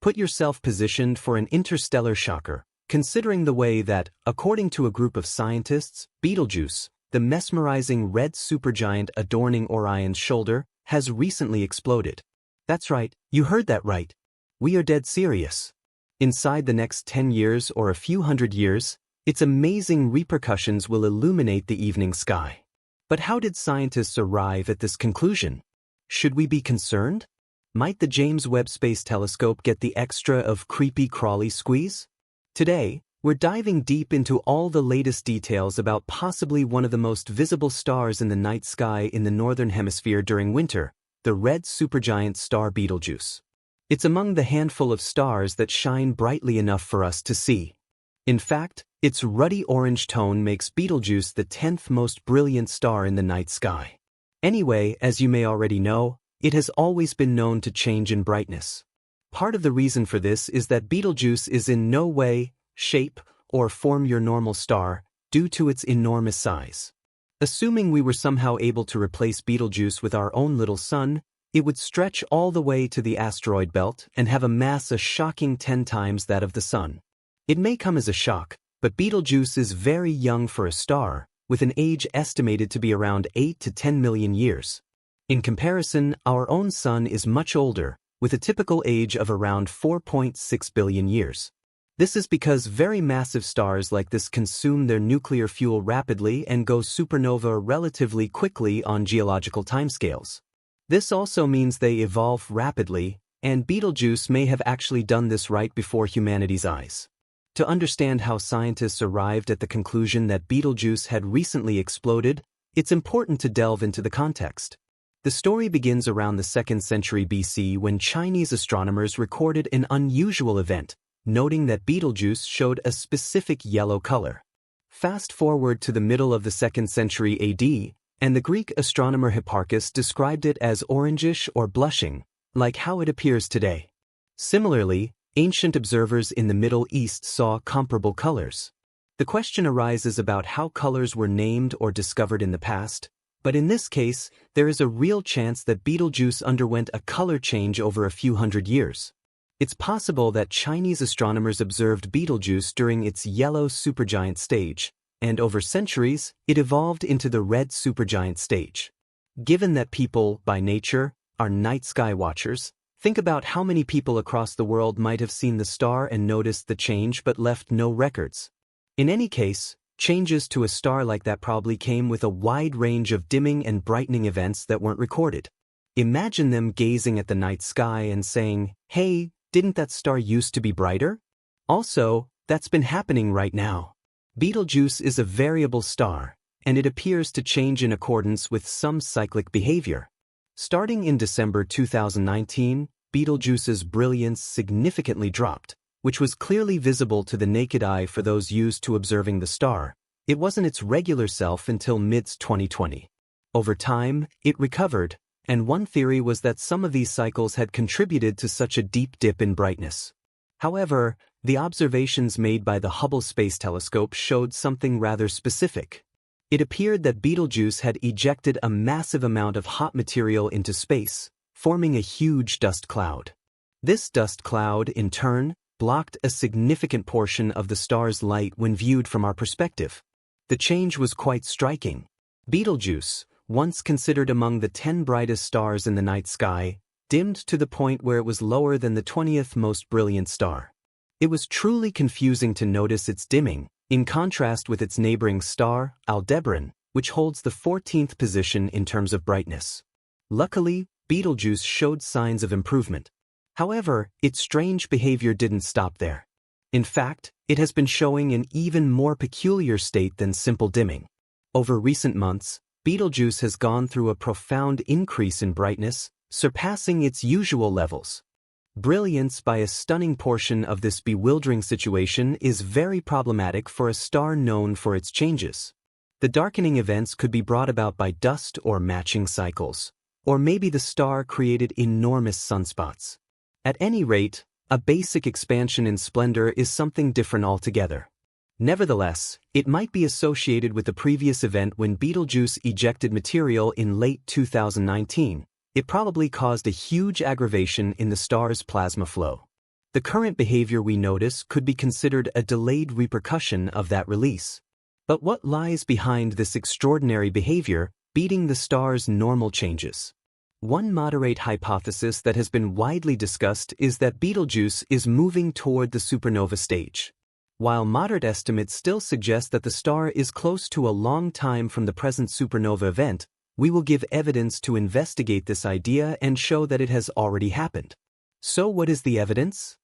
Put yourself positioned for an interstellar shocker, considering the way that, according to a group of scientists, Betelgeuse, the mesmerizing red supergiant adorning Orion's shoulder, has recently exploded. That's right, you heard that right. We are dead serious. Inside the next 10 years or a few hundred years, its amazing repercussions will illuminate the evening sky. But how did scientists arrive at this conclusion? Should we be concerned? Might the James Webb Space Telescope get the extra of creepy crawly squeeze? Today, we're diving deep into all the latest details about possibly one of the most visible stars in the night sky in the northern hemisphere during winter, the red supergiant star Betelgeuse. It's among the handful of stars that shine brightly enough for us to see. In fact, its ruddy orange tone makes Betelgeuse the 10th most brilliant star in the night sky. Anyway, as you may already know, it has always been known to change in brightness. Part of the reason for this is that Betelgeuse is in no way, shape, or form your normal star, due to its enormous size. Assuming we were somehow able to replace Betelgeuse with our own little sun, it would stretch all the way to the asteroid belt and have a mass a shocking 10 times that of the sun. It may come as a shock, but Betelgeuse is very young for a star, with an age estimated to be around 8 to 10 million years. In comparison, our own sun is much older, with a typical age of around 4.6 billion years. This is because very massive stars like this consume their nuclear fuel rapidly and go supernova relatively quickly on geological timescales. This also means they evolve rapidly, and Betelgeuse may have actually done this right before humanity's eyes. To understand how scientists arrived at the conclusion that Betelgeuse had recently exploded, it's important to delve into the context. The story begins around the 2nd century BC when Chinese astronomers recorded an unusual event, noting that Betelgeuse showed a specific yellow color. Fast forward to the middle of the 2nd century AD, and the Greek astronomer Hipparchus described it as orangish or blushing, like how it appears today. Similarly, ancient observers in the Middle East saw comparable colors. The question arises about how colors were named or discovered in the past, but in this case, there is a real chance that Betelgeuse underwent a color change over a few hundred years. It's possible that Chinese astronomers observed Betelgeuse during its yellow supergiant stage, and over centuries, it evolved into the red supergiant stage. Given that people, by nature, are night sky watchers, think about how many people across the world might have seen the star and noticed the change but left no records. In any case, changes to a star like that probably came with a wide range of dimming and brightening events that weren't recorded. Imagine them gazing at the night sky and saying, "Hey, didn't that star used to be brighter?" Also, that's been happening right now. Betelgeuse is a variable star, and it appears to change in accordance with some cyclic behavior. Starting in December 2019, Betelgeuse's brilliance significantly dropped, which was clearly visible to the naked eye for those used to observing the star. It wasn't its regular self until mid-2020. Over time, it recovered, and one theory was that some of these cycles had contributed to such a deep dip in brightness. However, the observations made by the Hubble Space Telescope showed something rather specific. It appeared that Betelgeuse had ejected a massive amount of hot material into space, forming a huge dust cloud. This dust cloud, in turn, blocked a significant portion of the star's light when viewed from our perspective. The change was quite striking. Betelgeuse, once considered among the 10 brightest stars in the night sky, dimmed to the point where it was lower than the 20th most brilliant star. It was truly confusing to notice its dimming, in contrast with its neighboring star, Aldebaran, which holds the 14th position in terms of brightness. Luckily, Betelgeuse showed signs of improvement. However, its strange behavior didn't stop there. In fact, it has been showing an even more peculiar state than simple dimming. Over recent months, Betelgeuse has gone through a profound increase in brightness, surpassing its usual levels. Brilliance by a stunning portion of this bewildering situation is very problematic for a star known for its changes. The darkening events could be brought about by dust or matching cycles, or maybe the star created enormous sunspots. At any rate, a basic expansion in splendor is something different altogether. Nevertheless, it might be associated with the previous event when Betelgeuse ejected material in late 2019. It probably caused a huge aggravation in the star's plasma flow. The current behavior we notice could be considered a delayed repercussion of that release. But what lies behind this extraordinary behavior, beating the star's normal changes? One moderate hypothesis that has been widely discussed is that Betelgeuse is moving toward the supernova stage. While moderate estimates still suggest that the star is close to a long time from the present supernova event, we will give evidence to investigate this idea and show that it has already happened. So what is the evidence?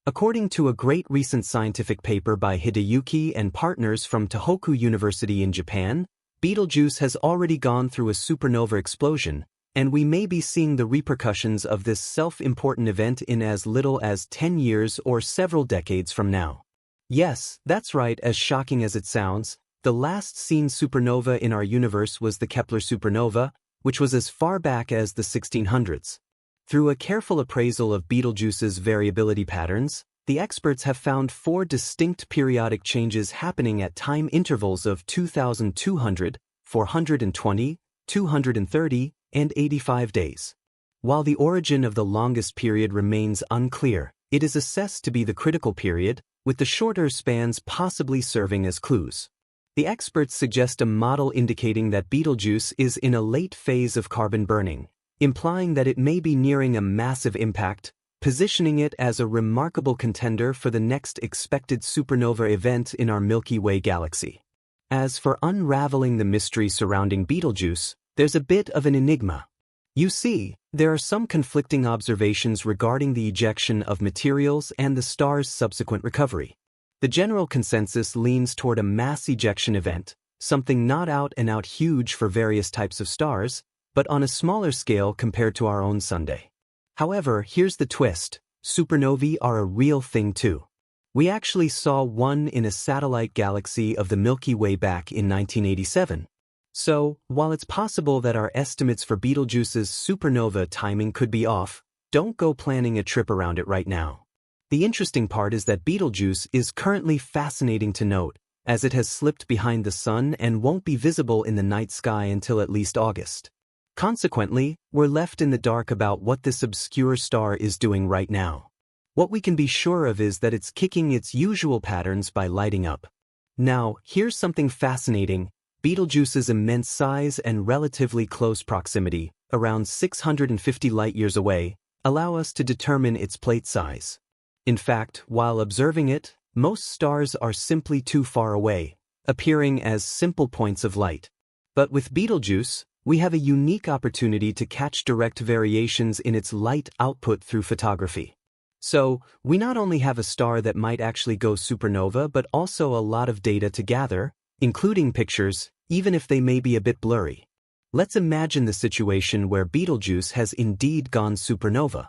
According to a great recent scientific paper by Hideyuki and partners from Tohoku University in Japan, Betelgeuse has already gone through a supernova explosion, and we may be seeing the repercussions of this self-important event in as little as 10 years or several decades from now. Yes, that's right, as shocking as it sounds, the last seen supernova in our universe was the Kepler supernova, which was as far back as the 1600s. Through a careful appraisal of Betelgeuse's variability patterns, the experts have found 4 distinct periodic changes happening at time intervals of 2,200, 420, 230, and 85 days. While the origin of the longest period remains unclear, it is assessed to be the critical period, with the shorter spans possibly serving as clues. The experts suggest a model indicating that Betelgeuse is in a late phase of carbon burning, implying that it may be nearing a massive impact, positioning it as a remarkable contender for the next expected supernova event in our Milky Way galaxy. As for unraveling the mystery surrounding Betelgeuse, there's a bit of an enigma. You see, there are some conflicting observations regarding the ejection of materials and the star's subsequent recovery. The general consensus leans toward a mass ejection event, something not out and out huge for various types of stars, but on a smaller scale compared to our own Sunday. However, here's the twist: supernovae are a real thing too. We actually saw one in a satellite galaxy of the Milky Way back in 1987. So, while it's possible that our estimates for Betelgeuse's supernova timing could be off, don't go planning a trip around it right now. The interesting part is that Betelgeuse is currently fascinating to note, as it has slipped behind the sun and won't be visible in the night sky until at least August. Consequently, we're left in the dark about what this obscure star is doing right now. What we can be sure of is that it's kicking its usual patterns by lighting up. Now, here's something fascinating. Betelgeuse's immense size and relatively close proximity, around 650 light-years away, allow us to determine its plate size. In fact, while observing it, most stars are simply too far away, appearing as simple points of light. But with Betelgeuse, we have a unique opportunity to catch direct variations in its light output through photography. So, we not only have a star that might actually go supernova but also a lot of data to gather, including pictures, even if they may be a bit blurry. Let's imagine the situation where Betelgeuse has indeed gone supernova.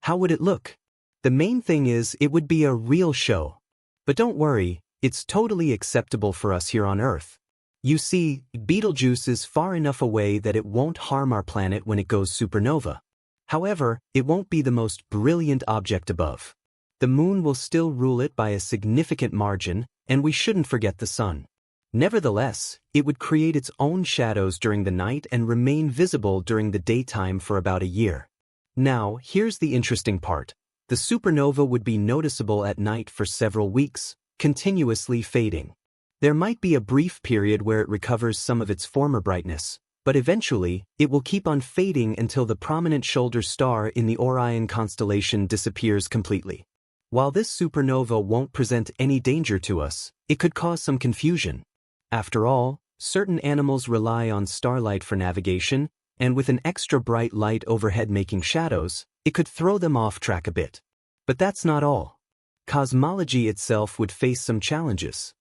How would it look? The main thing is it would be a real show. But don't worry, it's totally acceptable for us here on Earth. You see, Betelgeuse is far enough away that it won't harm our planet when it goes supernova. However, it won't be the most brilliant object above. The moon will still rule it by a significant margin, and we shouldn't forget the sun. Nevertheless, it would create its own shadows during the night and remain visible during the daytime for about a year. Now, here's the interesting part. The supernova would be noticeable at night for several weeks, continuously fading. There might be a brief period where it recovers some of its former brightness, but eventually, it will keep on fading until the prominent shoulder star in the Orion constellation disappears completely. While this supernova won't present any danger to us, it could cause some confusion. After all, certain animals rely on starlight for navigation, and with an extra bright light overhead making shadows, it could throw them off track a bit. But that's not all. Cosmology itself would face some challenges.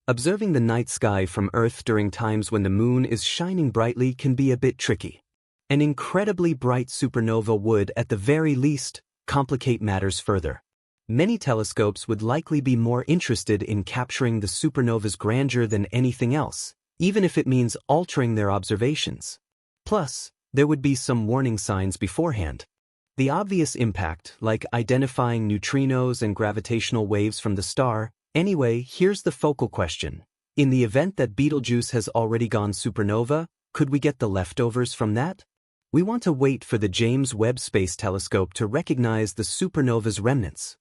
Observing the night sky from Earth during times when the moon is shining brightly can be a bit tricky. An incredibly bright supernova would, at the very least, complicate matters further. Many telescopes would likely be more interested in capturing the supernova's grandeur than anything else, even if it means altering their observations. Plus, there would be some warning signs beforehand. The obvious impact, like identifying neutrinos and gravitational waves from the star. Anyway, here's the focal question. In the event that Betelgeuse has already gone supernova, could we get the leftovers from that? We want to wait for the James Webb Space Telescope to recognize the supernova's remnants.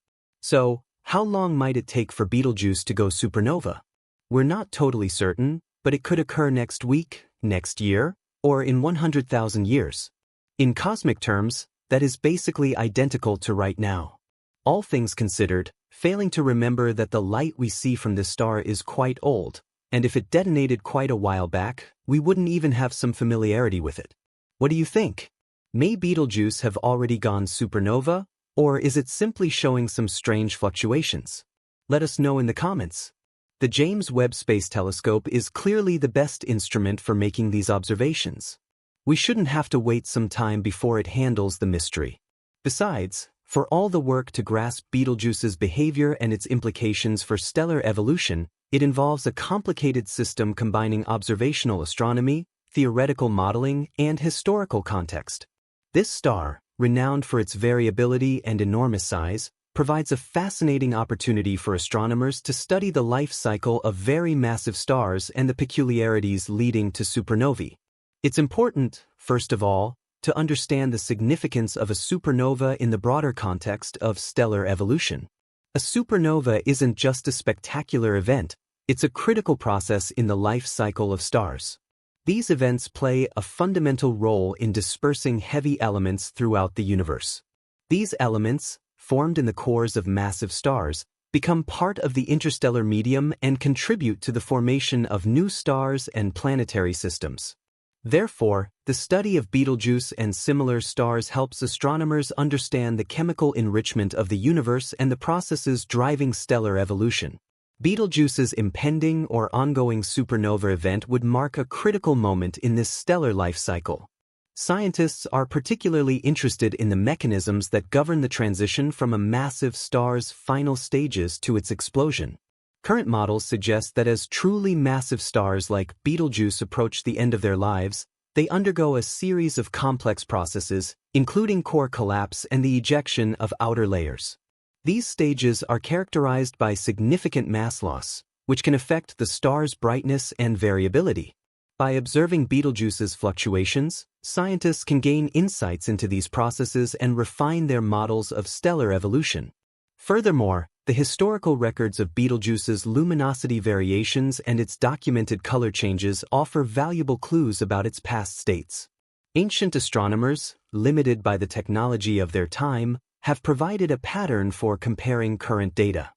So, how long might it take for Betelgeuse to go supernova? We're not totally certain, but it could occur next week, next year, or in 100,000 years. In cosmic terms, that is basically identical to right now. All things considered, failing to remember that the light we see from this star is quite old, and if it detonated quite a while back, we wouldn't even have some familiarity with it. What do you think? May Betelgeuse have already gone supernova, or is it simply showing some strange fluctuations? Let us know in the comments. The James Webb Space Telescope is clearly the best instrument for making these observations. We shouldn't have to wait some time before it handles the mystery. Besides, for all the work to grasp Betelgeuse's behavior and its implications for stellar evolution, it involves a complicated system combining observational astronomy, theoretical modeling, and historical context. This star, renowned for its variability and enormous size, provides a fascinating opportunity for astronomers to study the life cycle of very massive stars and the peculiarities leading to supernovae. It's important, first of all, to understand the significance of a supernova in the broader context of stellar evolution. A supernova isn't just a spectacular event, it's a critical process in the life cycle of stars. These events play a fundamental role in dispersing heavy elements throughout the universe. These elements, formed in the cores of massive stars, become part of the interstellar medium and contribute to the formation of new stars and planetary systems. Therefore, the study of Betelgeuse and similar stars helps astronomers understand the chemical enrichment of the universe and the processes driving stellar evolution. Betelgeuse's impending or ongoing supernova event would mark a critical moment in this stellar life cycle. Scientists are particularly interested in the mechanisms that govern the transition from a massive star's final stages to its explosion. Current models suggest that as truly massive stars like Betelgeuse approach the end of their lives, they undergo a series of complex processes, including core collapse and the ejection of outer layers. These stages are characterized by significant mass loss, which can affect the star's brightness and variability. By observing Betelgeuse's fluctuations, scientists can gain insights into these processes and refine their models of stellar evolution. Furthermore, the historical records of Betelgeuse's luminosity variations and its documented color changes offer valuable clues about its past states. Ancient astronomers, limited by the technology of their time, have provided a pattern for comparing current data.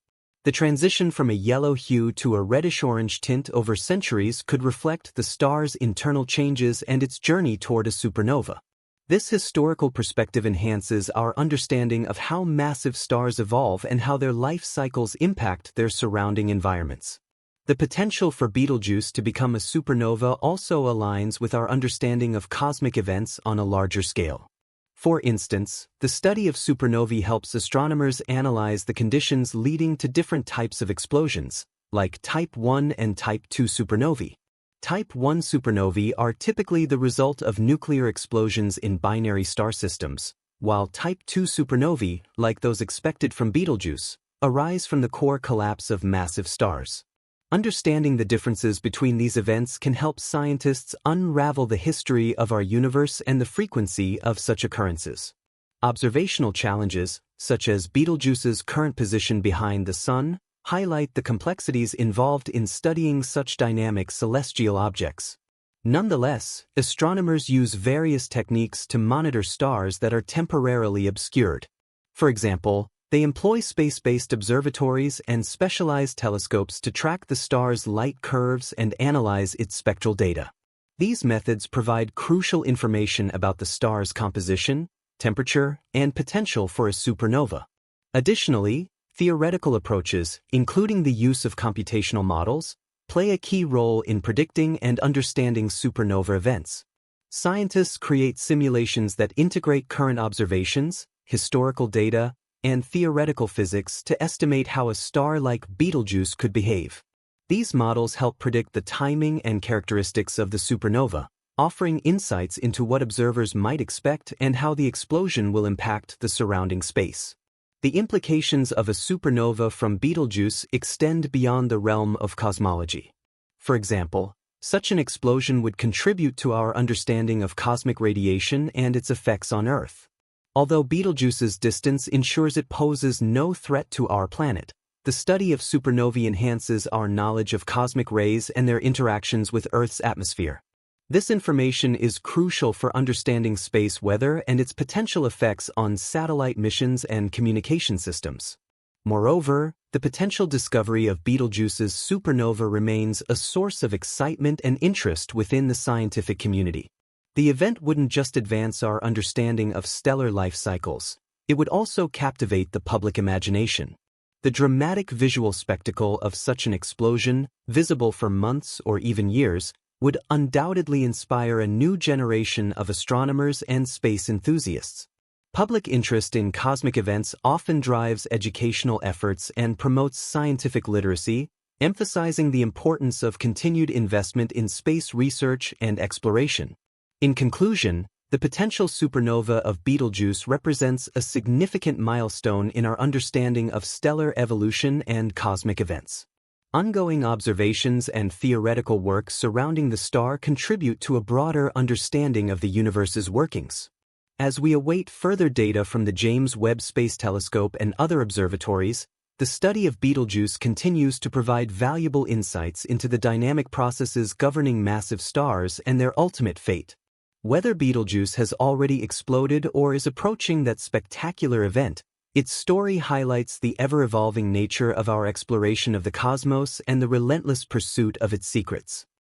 The transition from a yellow hue to a reddish-orange tint over centuries could reflect the star's internal changes and its journey toward a supernova. This historical perspective enhances our understanding of how massive stars evolve and how their life cycles impact their surrounding environments. The potential for Betelgeuse to become a supernova also aligns with our understanding of cosmic events on a larger scale. For instance, the study of supernovae helps astronomers analyze the conditions leading to different types of explosions, like Type 1 and Type 2 supernovae. Type 1 supernovae are typically the result of nuclear explosions in binary star systems, while Type 2 supernovae, like those expected from Betelgeuse, arise from the core collapse of massive stars. Understanding the differences between these events can help scientists unravel the history of our universe and the frequency of such occurrences. Observational challenges, such as Betelgeuse's current position behind the Sun, highlight the complexities involved in studying such dynamic celestial objects. Nonetheless, astronomers use various techniques to monitor stars that are temporarily obscured. For example, they employ space-based observatories and specialized telescopes to track the star's light curves and analyze its spectral data. These methods provide crucial information about the star's composition, temperature, and potential for a supernova. Additionally, theoretical approaches, including the use of computational models, play a key role in predicting and understanding supernova events. Scientists create simulations that integrate current observations, historical data, and theoretical physics to estimate how a star like Betelgeuse could behave. These models help predict the timing and characteristics of the supernova, offering insights into what observers might expect and how the explosion will impact the surrounding space. The implications of a supernova from Betelgeuse extend beyond the realm of cosmology. For example, such an explosion would contribute to our understanding of cosmic radiation and its effects on Earth. Although Betelgeuse's distance ensures it poses no threat to our planet, the study of supernovae enhances our knowledge of cosmic rays and their interactions with Earth's atmosphere. This information is crucial for understanding space weather and its potential effects on satellite missions and communication systems. Moreover, the potential discovery of Betelgeuse's supernova remains a source of excitement and interest within the scientific community. The event wouldn't just advance our understanding of stellar life cycles, it would also captivate the public imagination. The dramatic visual spectacle of such an explosion, visible for months or even years, would undoubtedly inspire a new generation of astronomers and space enthusiasts. Public interest in cosmic events often drives educational efforts and promotes scientific literacy, emphasizing the importance of continued investment in space research and exploration. In conclusion, the potential supernova of Betelgeuse represents a significant milestone in our understanding of stellar evolution and cosmic events. Ongoing observations and theoretical work surrounding the star contribute to a broader understanding of the universe's workings. As we await further data from the James Webb Space Telescope and other observatories, the study of Betelgeuse continues to provide valuable insights into the dynamic processes governing massive stars and their ultimate fate. Whether Betelgeuse has already exploded or is approaching that spectacular event, its story highlights the ever-evolving nature of our exploration of the cosmos and the relentless pursuit of its secrets.